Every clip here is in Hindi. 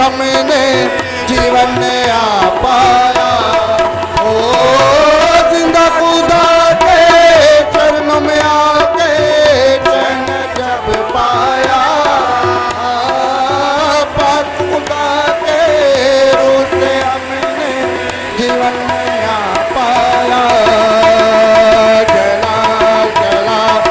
हमने जीवन नया पाया। ओ जिंदा खुदा के चरणों में आके चैन जब पाया, पाक खुदा के रूह से हमने जीवन नया पाया। जलाल जलाल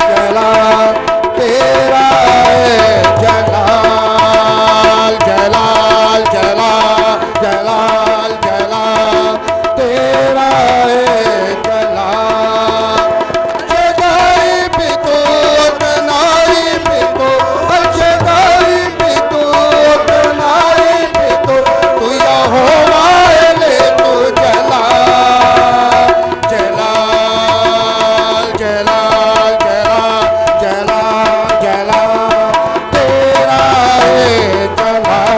जलाल तेरा है, जलाल जलाल जलाल जलाल जलाल तेरा है, जलाल जगाई भी तो बनाई भी तो, जगाई भी तो बनाई भी तो, तू यहोवा ले तू जलाल जलाल जलाल जलाल जलाल जलाल तेरा है, जलाल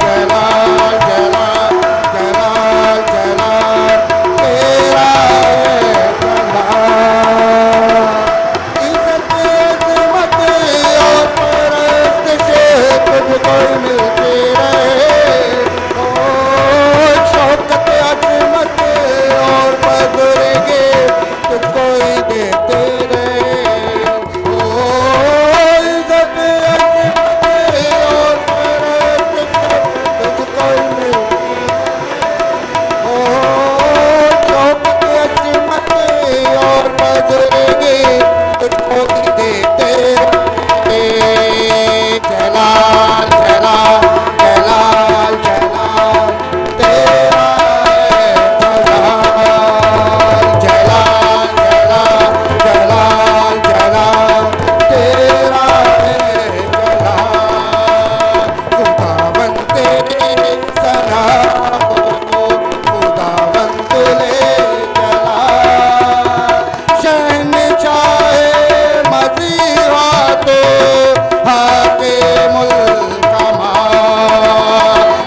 जलाल जलाल जलाल जलाल तेरा है, जलाल इज्जत अज़मत और परस्तिश तुझको मिलती रहे। ओ शौकत अज़मत और बुज़ुर्गी तुझको ही देते रहे। ओ इज्जत अज़मत और परस्तिश तुझको ही मिलती रहे। ओ शौकत अज़मत और बुज़ुर्गी तुझको ही देते रहे। जलाल जलाल जलाल जलाल तेरा है, जलाल जलाल जलाल जलाल जलाल तेरा है, जलाल खुदावन तेरी सना हो, खुदावन तुले जलाल शहनशाह मसीहा तो हाके मुल्क कमाल।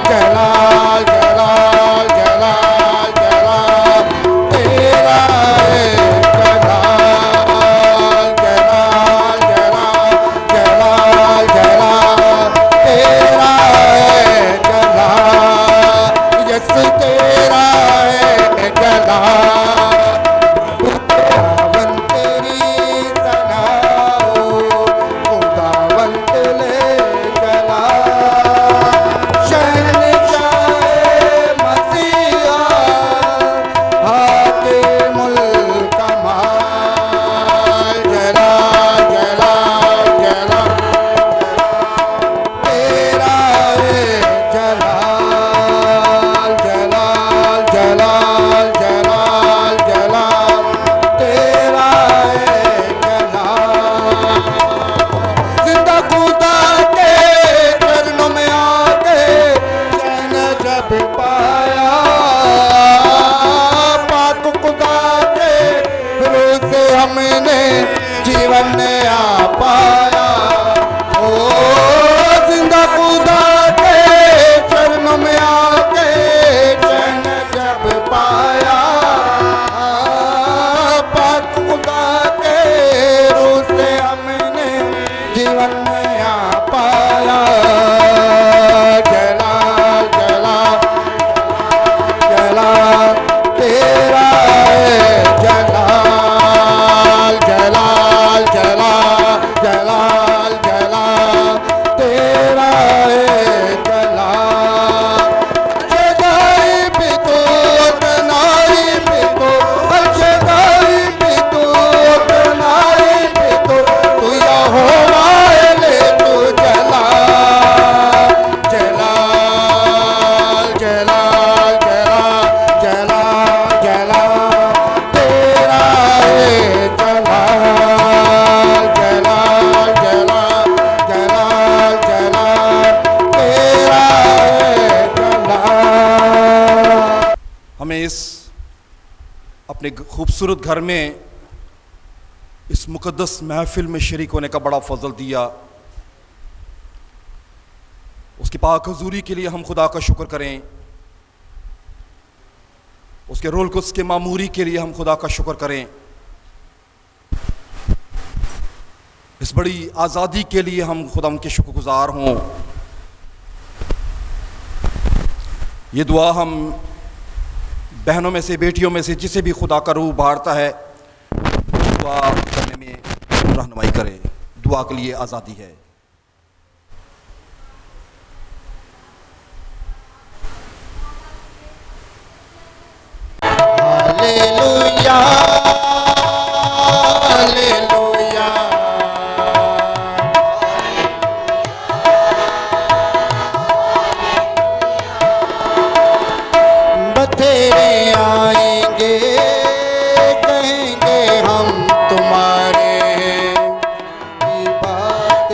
जलाल जलाल जलाल जलाल तेरा है, जलाल जलाल जलाल जलाल जलाल तेरा है, जलाल यस तेरा है, जलाल खुदावन तेरी सना हो, खुदावन तुले जलाल शहनशाह मसीहा हाके मुल्क कमाल। जलाल जलाल जलाल तेरा है, जलाल जलाल जलाल जलाल जलाल तेरा है, जलाल जिंदा खुदा के चरणों में आके चैन जब पाया, पाक खुदा के रूह से हमने जीवन नया पाया। ओ जिंदा खुदा के चरणों में आके चैन जब पाया, पाक खुदा के रूह से हमने जीवन नया पाया। जलाल जलाल जलाल तेरा है, जलाल जलाल जलाल जलाल जलाल तेरा है, जलाल जगाई भी तो बनाई भी तो, जगाई भी तो बनाई भी तो, तू यहोवा ले तू जलाल जलाल जलाल जलाल जलाल जलाल तेरा है, जलाल जलाल जलाल जलाल जलाल तेरा है, जलाल। हमें इस अपने खूबसूरत घर में इस मुक़द्दस महफिल में शरीक होने का बड़ा फजल दिया। उसकी पाक हुज़ूरी के लिए हम खुदा का शुक्र करें। उसके रोल को उसके मामूरी के लिए हम खुदा का शुक्र करें। इस बड़ी आज़ादी के लिए हम खुदा उनके शुक्रगुज़ार हों। ये दुआ हम बहनों में से, बेटियों में से जिसे भी खुदा का रूह बाढ़ता है, दुआ करने में रहनुमाई करे। दुआ के लिए आज़ादी है। हालेलुया, हालेलुया, बथेरे आएंगे, कहेंगे हम तुम्हारे की बात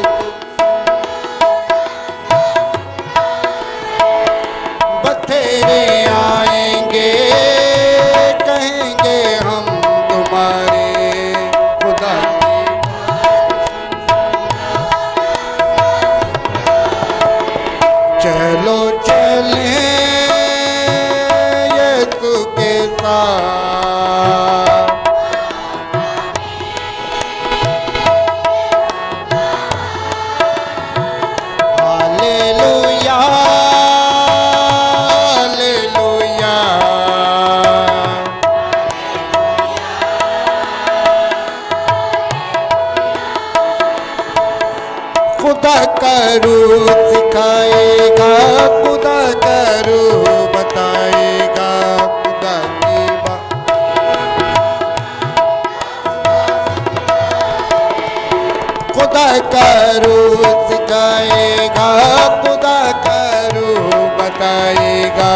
बथेरे आएंगे, कहेंगे हम तुम्हारे खुदा चलो चले यीशु के साथ, हालेलुया, हालेलुया, खुदा का रूह सिखाएगा, खुदा का रूह बताएगा, खुदा की बात खुदा का रूह सिखाएगा, खुदा का रूह बताएगा।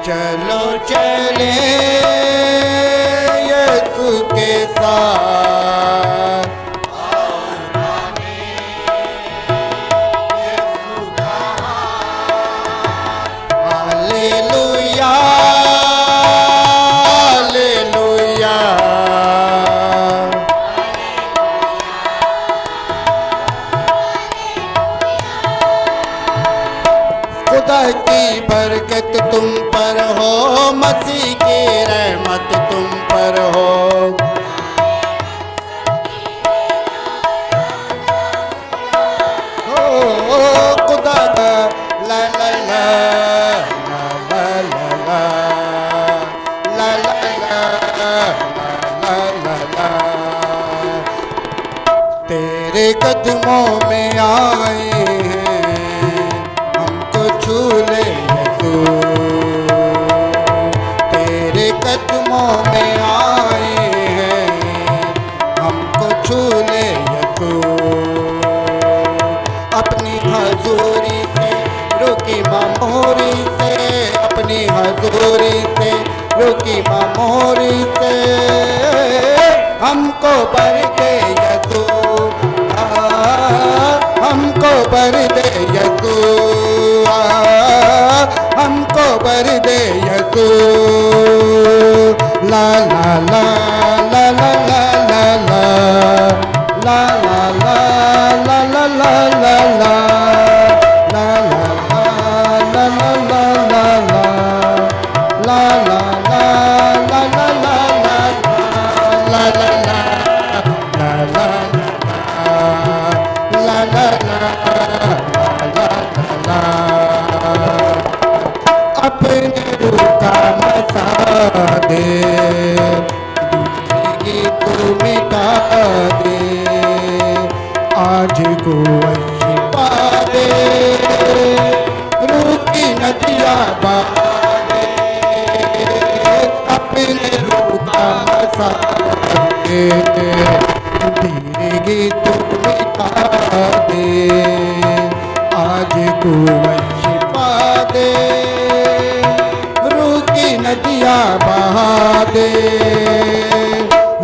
चलो चले यीशु के साथ, हालेलुया, हालेलुया, खुदा की बरकत तुम पर हो, मसीह की रहमत तुम पर हो। ओ खुदा का ला ला ला ला ला ला ला ला ला ला ला, तेरे कदमों में आए हैं, हमको छू ले यीशु, तेरे कदमों में आए हैं, हमको छू ले यीशु, अपनी हजूरी से रुकी मामूरी से, अपनी हजूरी से रुकी मामूरी से, हमको भर दे यीशु, हमको भर दे यीशु, हमको भर दे यीशु, ला ला ला ला ला ला ला ला ला ला ला ला ला ला ला ला अपने रूह का मसा दे, जिंदगी तू मिटा दे, आज को शिफा दे, रूह की नदियाँ बहा दे, अपने रूह का मसा दे, जिंदगी तू मिटा दे, आज को शिफा दे, रूह की नदियाँ बहा दे,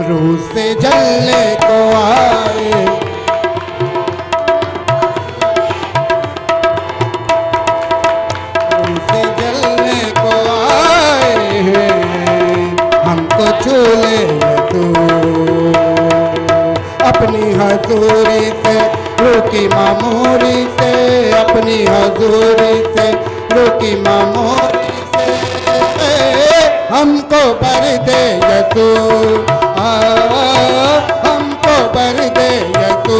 रूह से जलने को आए, रूह से जलने को आए, हमको छू ले तू, अपनी हजूरी से रुकी मामूरी से, अपनी हजूरी से रुकी मामूरी से, हमको भर दे यीशु, हमको भर दे यीशु,